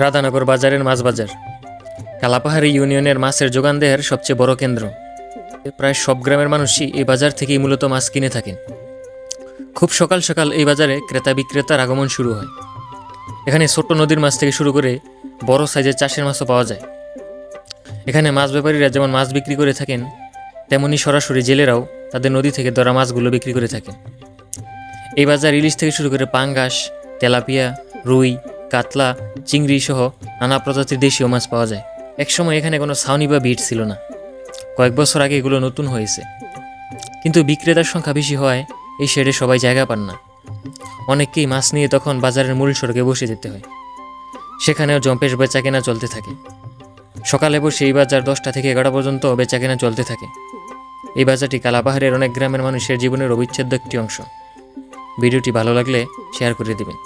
রাধানগর বাজারের মাছ বাজার কালাপাহাড়ি ইউনিয়নের মাছের যোগান দেওয়ার সবচেয়ে বড় কেন্দ্র। প্রায় সব গ্রামের মানুষই এই বাজার থেকেই মূলত মাছ কিনে থাকেন। খুব সকাল সকাল এই বাজারে ক্রেতা বিক্রেতার আগমন শুরু হয়। এখানে ছোট্ট নদীর মাছ থেকে শুরু করে বড় সাইজের চাষের মাছও পাওয়া যায়। এখানে মাছ ব্যাপারীরা যেমন মাছ বিক্রি করে থাকেন, তেমনি সরাসরি জেলেরাও তাদের নদী থেকে ধরা মাছগুলো বিক্রি করে থাকেন। এই বাজার ইলিশ থেকে শুরু করে পাঙ্গাস, তেলাপিয়া, রুই, কাতলা, চিংড়ি সহ নানা প্রজাতির দেশীয় মাছ পাওয়া যায়। একসময় এখানে কোনো ছাউনি বা ভিড় ছিল না, কয়েক বছর আগে এগুলো নতুন হয়েছে। কিন্তু বিক্রেতার সংখ্যা বেশি হওয়ায় এই শেডে সবাই জায়গা পান না। অনেককেই মাছ নিয়ে তখন বাজারের মূল সড়কে বসে যেতে হয়। সেখানেও জম্পেশ বেচাকেনা চলতে থাকে। সকালে বসে এই বাজার 10টা থেকে 11টা পর্যন্ত বেচাকেনা চলতে থাকে। এই বাজারটি কালাপাহাড়ের অনেক গ্রামের মানুষের জীবনের অবিচ্ছেদ্য একটি অংশ। ভিডিওটি ভালো লাগলে শেয়ার করে দিবেন।